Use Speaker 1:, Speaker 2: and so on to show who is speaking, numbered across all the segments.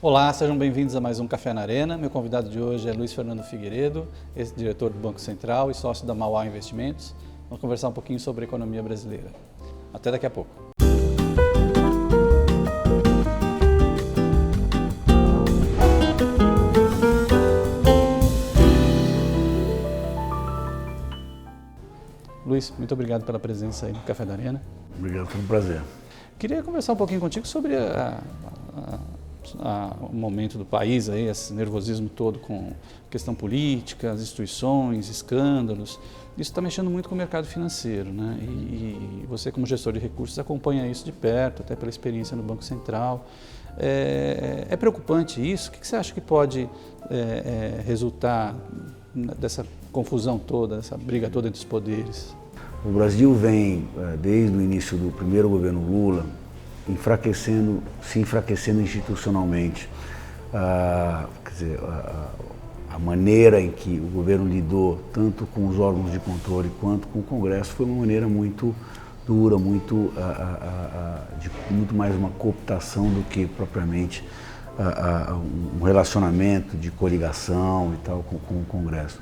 Speaker 1: Olá, sejam bem-vindos a mais um Café na Arena. Meu convidado de hoje é Luiz Fernando Figueiredo, ex-diretor do Banco Central e sócio da Mauá Investimentos. Vamos conversar um pouquinho sobre a economia brasileira. Até daqui a pouco. Luiz, muito obrigado pela presença aí no Café da Arena.
Speaker 2: Obrigado, foi um prazer.
Speaker 1: Queria conversar um pouquinho contigo sobre o momento do país, aí, esse nervosismo todo com questão política, as instituições, escândalos. Isso está mexendo muito com o mercado financeiro, né? E você, como gestor de recursos, acompanha isso de perto, até pela experiência no Banco Central. É preocupante isso? O que você acha que pode resultar dessa confusão toda, dessa briga toda entre os poderes?
Speaker 2: O Brasil vem, desde o início do primeiro governo Lula, se enfraquecendo institucionalmente. Quer dizer, a maneira em que o governo lidou, tanto com os órgãos de controle quanto com o Congresso, foi uma maneira muito dura, muito mais uma cooptação do que propriamente um relacionamento de coligação e tal com o Congresso.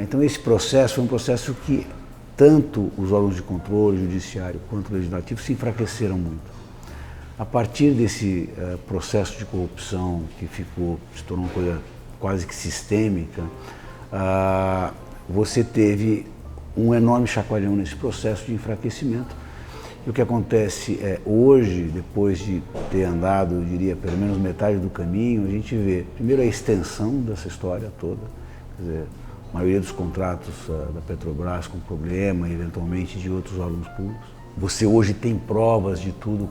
Speaker 2: Então esse processo foi um processo que tanto os órgãos de controle, judiciário quanto o legislativo se enfraqueceram muito. A partir desse processo de corrupção que se tornou uma coisa quase que sistêmica, você teve um enorme chacoalhão nesse processo de enfraquecimento. E o que acontece hoje, depois de ter andado, eu diria, pelo menos metade do caminho, a gente vê, primeiro, a extensão dessa história toda, quer dizer, a maioria dos contratos da Petrobras com problema, eventualmente de outros órgãos públicos. Você hoje tem provas de tudo,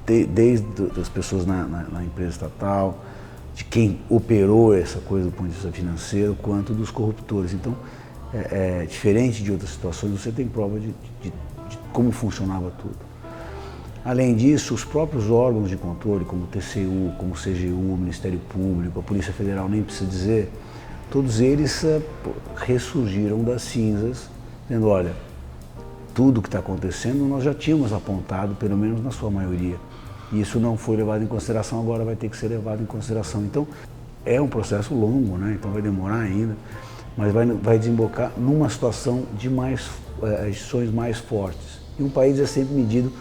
Speaker 2: desde as pessoas na empresa estatal, de quem operou essa coisa do ponto de vista financeiro, quanto dos corruptores. Então, diferente de outras situações, você tem prova de como funcionava tudo. Além disso, os próprios órgãos de controle, como o TCU, como o CGU, o Ministério Público, a Polícia Federal, nem precisa dizer, todos eles ressurgiram das cinzas, dizendo, olha, tudo o que está acontecendo nós já tínhamos apontado, pelo menos na sua maioria. E isso não foi levado em consideração, agora vai ter que ser levado em consideração. Então, é um processo longo, né? Então vai demorar ainda, mas vai desembocar numa situação de instituições mais fortes. E um país é sempre medido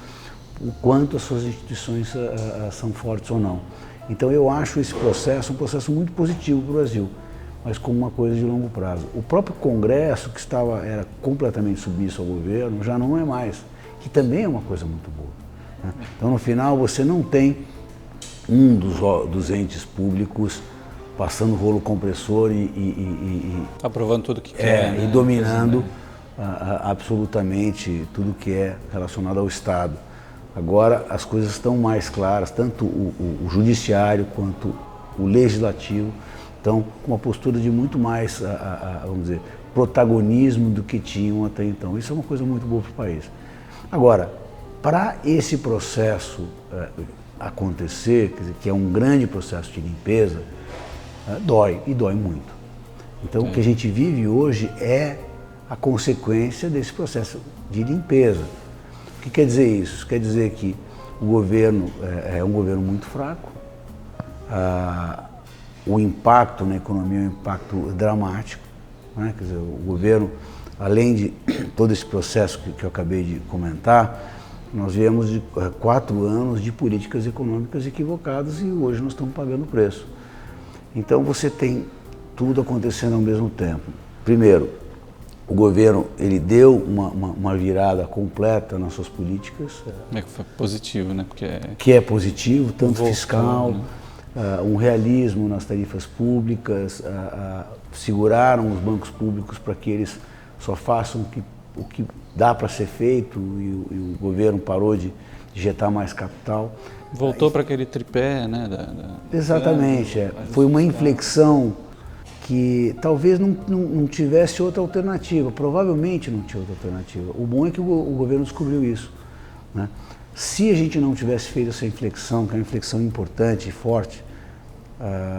Speaker 2: o quanto as suas instituições são fortes ou não. Então eu acho esse processo um processo muito positivo para o Brasil, mas como uma coisa de longo prazo. O próprio Congresso, que era completamente submisso ao governo, já não é mais, que também é uma coisa muito boa, né? Então no final você não tem um dos entes públicos passando rolo compressor e
Speaker 1: aprovando tudo que quer, né?
Speaker 2: E dominando absolutamente tudo que é relacionado ao Estado. Agora as coisas estão mais claras, tanto o judiciário quanto o legislativo estão com uma postura de muito mais, vamos dizer, protagonismo do que tinham até então. Isso é uma coisa muito boa para o país. Agora, para esse processo acontecer, quer dizer, que é um grande processo de limpeza, dói muito. Então, o que a gente vive hoje é a consequência desse processo de limpeza. O que quer dizer isso? Isso quer dizer que o governo é um governo muito fraco, o impacto na economia é um impacto dramático, né? Quer dizer, o governo, além de todo esse processo que eu acabei de comentar, nós viemos de 4 anos de políticas econômicas equivocadas e hoje nós estamos pagando o preço. Então você tem tudo acontecendo ao mesmo tempo. Primeiro, o governo ele deu uma virada completa nas suas políticas.
Speaker 1: Foi positivo, né?
Speaker 2: Que é positivo, tanto
Speaker 1: voltou,
Speaker 2: fiscal,
Speaker 1: né?
Speaker 2: Um realismo nas tarifas públicas, seguraram os bancos públicos para que eles só façam o que dá para ser feito e o governo parou de injetar mais capital.
Speaker 1: Voltou para aquele tripé, né?
Speaker 2: Exatamente, foi uma inflexão que talvez não tivesse outra alternativa, provavelmente não tinha outra alternativa. O bom é que o governo descobriu isso, né? Se a gente não tivesse feito essa inflexão, que é uma inflexão importante e forte,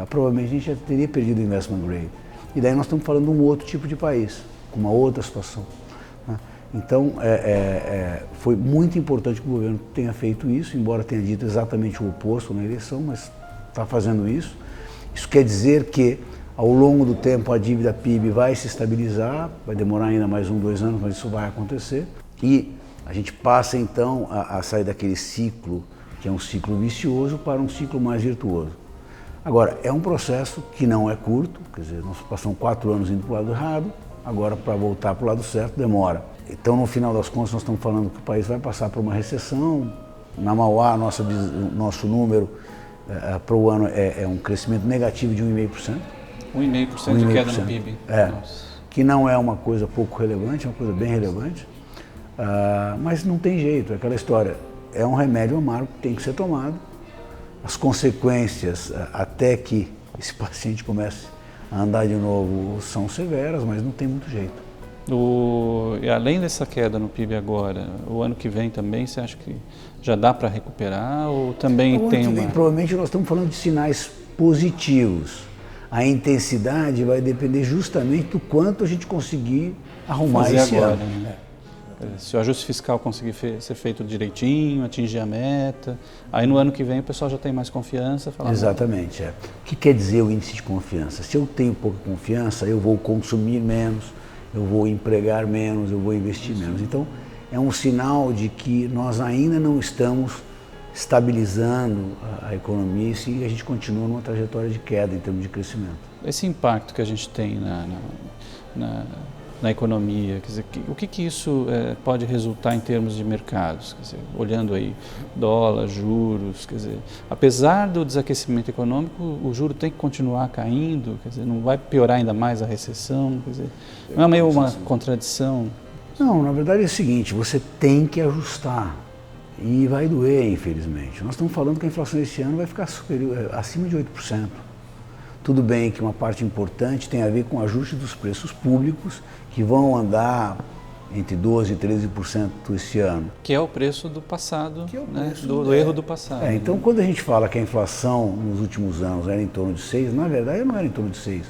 Speaker 2: provavelmente a gente já teria perdido o investment grade. E daí nós estamos falando de um outro tipo de país, com uma outra situação, né? Então, foi muito importante que o governo tenha feito isso, embora tenha dito exatamente o oposto na eleição, mas está fazendo isso. Isso quer dizer que, ao longo do tempo, a dívida PIB vai se estabilizar, vai demorar ainda mais 1, 2 anos, mas isso vai acontecer. E a gente passa, então, a sair daquele ciclo, que é um ciclo vicioso, para um ciclo mais virtuoso. Agora, é um processo que não é curto, quer dizer, nós passamos 4 anos indo para o lado errado, agora para voltar para o lado certo demora. Então, no final das contas, nós estamos falando que o país vai passar por uma recessão. Na Mauá, nosso número para o ano é um crescimento negativo de 1,5%.
Speaker 1: 1,5% de queda no PIB.
Speaker 2: Que não é uma coisa pouco relevante, é uma coisa bem relevante. Mas não tem jeito, é aquela história. É um remédio amargo que tem que ser tomado. As consequências, até que esse paciente comece a andar de novo, são severas, mas não tem muito jeito.
Speaker 1: E além dessa queda no PIB agora, o ano que vem também, você acha que já dá para recuperar ou também tem uma...
Speaker 2: Provavelmente nós estamos falando de sinais positivos. A intensidade vai depender justamente do quanto a gente conseguir arrumar esse ano.
Speaker 1: Né? Se o ajuste fiscal conseguir ser feito direitinho, atingir a meta, aí no ano que vem o pessoal já tem mais confiança.
Speaker 2: Exatamente. O que quer dizer o índice de confiança? Se eu tenho pouca confiança, eu vou consumir menos, eu vou empregar menos, eu vou investir menos. Então, é um sinal de que nós ainda não estamos estabilizando a economia e a gente continua numa trajetória de queda em termos de crescimento.
Speaker 1: Esse impacto que a gente tem na economia, quer dizer, o que isso pode resultar em termos de mercados? Quer dizer, olhando aí dólar, juros, quer dizer, apesar do desaquecimento econômico, o juro tem que continuar caindo, quer dizer, não vai piorar ainda mais a recessão, quer dizer, não é meio uma contradição?
Speaker 2: Não, na verdade é o seguinte, você tem que ajustar e vai doer, infelizmente. Nós estamos falando que a inflação esse ano vai ficar acima de 8%. Tudo bem que uma parte importante tem a ver com o ajuste dos preços públicos, que vão andar entre 12% e 13% esse ano.
Speaker 1: Que é o preço do passado, do erro do passado.
Speaker 2: Então, quando a gente fala que a inflação nos últimos anos era em torno de 6%, na verdade não era em torno de 6%.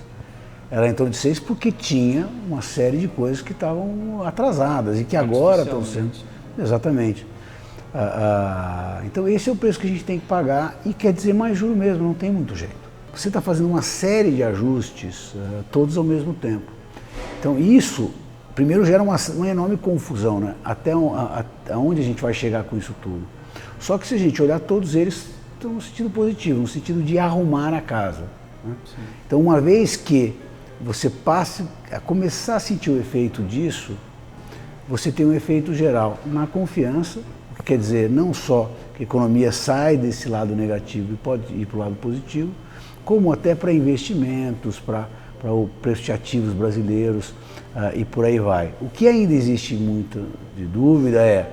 Speaker 2: Era em torno de 6% porque tinha uma série de coisas que estavam atrasadas e que agora estão sendo... Exatamente. Então, esse é o preço que a gente tem que pagar e quer dizer mais juro mesmo, não tem muito jeito. Você está fazendo uma série de ajustes, todos ao mesmo tempo. Então isso, primeiro gera uma enorme confusão, né? Até onde a gente vai chegar com isso tudo. Só que se a gente olhar, todos eles estão no sentido positivo, no sentido de arrumar a casa. Né? Então uma vez que você passe a começar a sentir o efeito disso, você tem um efeito geral na confiança, que quer dizer não só que a economia sai desse lado negativo e pode ir para o lado positivo, como até para investimentos, para o preço de ativos brasileiros e por aí vai. O que ainda existe muito de dúvida é,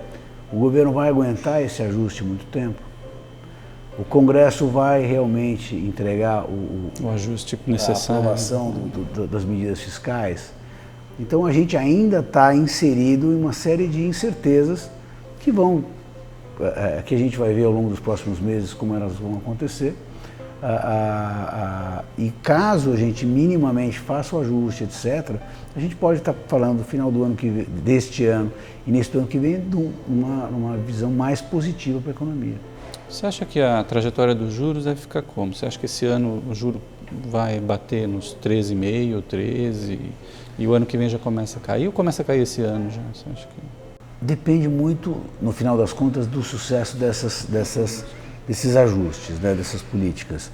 Speaker 2: o governo vai aguentar esse ajuste muito tempo? O Congresso vai realmente entregar o
Speaker 1: ajuste necessário,
Speaker 2: a aprovação das medidas fiscais? Então a gente ainda está inserido em uma série de incertezas que a gente vai ver ao longo dos próximos meses como elas vão acontecer. E caso a gente minimamente faça o ajuste, etc., a gente pode estar falando do final do ano deste ano e neste ano que vem de uma visão mais positiva para a economia.
Speaker 1: Você acha que a trajetória dos juros deve ficar como? Você acha que esse ano o juro vai bater nos 13,5%, 13%, e o ano que vem já começa a cair ou começa a cair esse ano já? Você acha que...
Speaker 2: Depende muito, no final das contas, do sucesso desses ajustes, né, dessas políticas.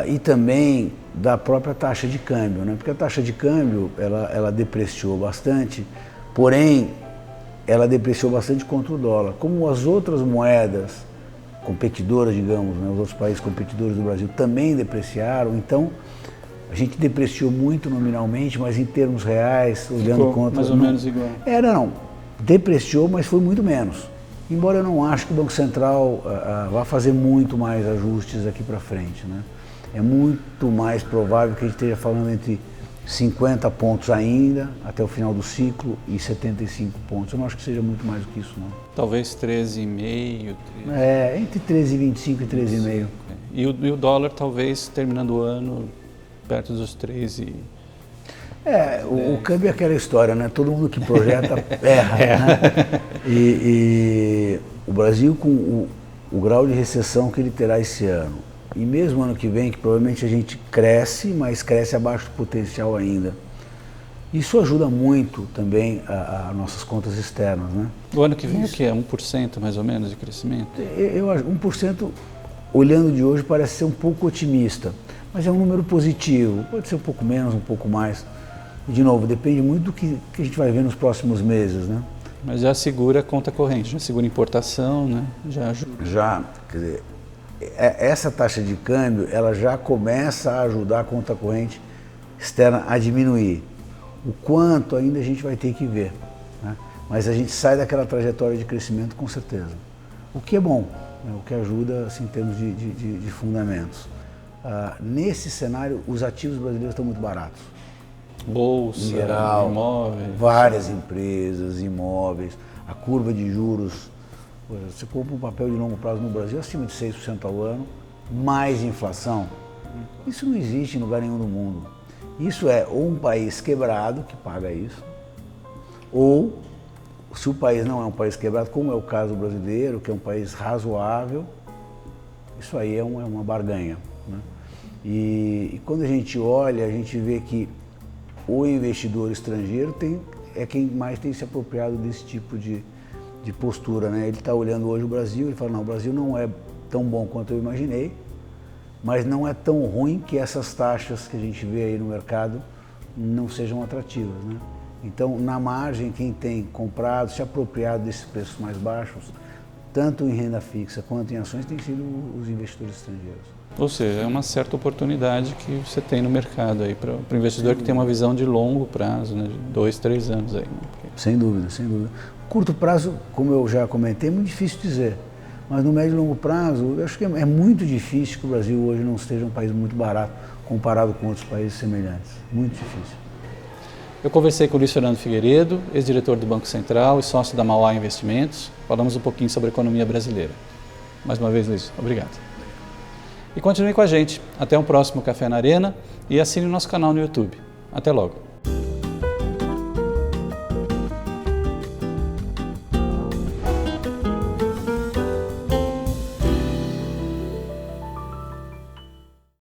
Speaker 2: E também da própria taxa de câmbio, né? Porque a taxa de câmbio ela depreciou bastante, porém ela depreciou bastante contra o dólar. Como as outras moedas competidoras, digamos, né, os outros países competidores do Brasil também depreciaram, então a gente depreciou muito nominalmente, mas em termos reais, olhando contra...
Speaker 1: mais ou menos igual.
Speaker 2: Depreciou, mas foi muito menos. Embora eu não acho que o Banco Central vá fazer muito mais ajustes aqui para frente, né? É muito mais provável que a gente esteja falando entre 50 pontos ainda, até o final do ciclo, e 75 pontos. Eu não acho que seja muito mais do que isso, não.
Speaker 1: Talvez 13,5%.
Speaker 2: Entre 13,25 e 13,5%.
Speaker 1: E o dólar talvez terminando o ano perto dos 13.
Speaker 2: O câmbio é aquela história, né? Todo mundo que projeta erra. Né? E o Brasil, com o grau de recessão que ele terá esse ano, e mesmo ano que vem, que provavelmente a gente cresce, mas cresce abaixo do potencial ainda. Isso ajuda muito também a nossas contas externas, né?
Speaker 1: O ano que vem o que é? 1% mais ou menos de crescimento?
Speaker 2: Eu acho 1%, olhando de hoje, parece ser um pouco otimista, mas é um número positivo. Pode ser um pouco menos, um pouco mais. De novo, depende muito do que a gente vai ver nos próximos meses, né?
Speaker 1: Mas já segura a conta corrente, já segura importação, né? Já ajuda.
Speaker 2: Já, quer dizer, essa taxa de câmbio, ela já começa a ajudar a conta corrente externa a diminuir. O quanto ainda a gente vai ter que ver, né? Mas a gente sai daquela trajetória de crescimento com certeza. O que é bom, né? O que ajuda assim, em termos de fundamentos. Nesse cenário, os ativos brasileiros estão muito baratos.
Speaker 1: Bolsa,
Speaker 2: em geral,
Speaker 1: imóveis.
Speaker 2: Várias empresas, imóveis, a curva de juros. Você compra um papel de longo prazo no Brasil acima de 6% ao ano, mais inflação. Isso não existe em lugar nenhum do mundo. Isso é ou um país quebrado que paga isso, ou se o país não é um país quebrado, como é o caso brasileiro, que é um país razoável, isso aí é uma barganha, né? E quando a gente olha, a gente vê que o investidor estrangeiro é quem mais tem se apropriado desse tipo de postura, né? Ele está olhando hoje o Brasil e fala, não, o Brasil não é tão bom quanto eu imaginei, mas não é tão ruim que essas taxas que a gente vê aí no mercado não sejam atrativas, né? Então, na margem, quem tem comprado, se apropriado desses preços mais baixos, tanto em renda fixa quanto em ações, tem sido os investidores estrangeiros.
Speaker 1: Ou seja, é uma certa oportunidade que você tem no mercado aí para o investidor que tem uma visão de longo prazo, né, de 2, 3 anos aí. Né?
Speaker 2: Sem dúvida, sem dúvida. Curto prazo, como eu já comentei, é muito difícil dizer. Mas no médio e longo prazo, eu acho que é muito difícil que o Brasil hoje não esteja um país muito barato comparado com outros países semelhantes. Muito difícil.
Speaker 1: Eu conversei com o Luiz Fernando Figueiredo, ex-diretor do Banco Central e sócio da Mauá Investimentos. Falamos um pouquinho sobre a economia brasileira. Mais uma vez, Luiz, obrigado. E continue com a gente. Até um próximo Café na Arena e assine o nosso canal no YouTube. Até logo.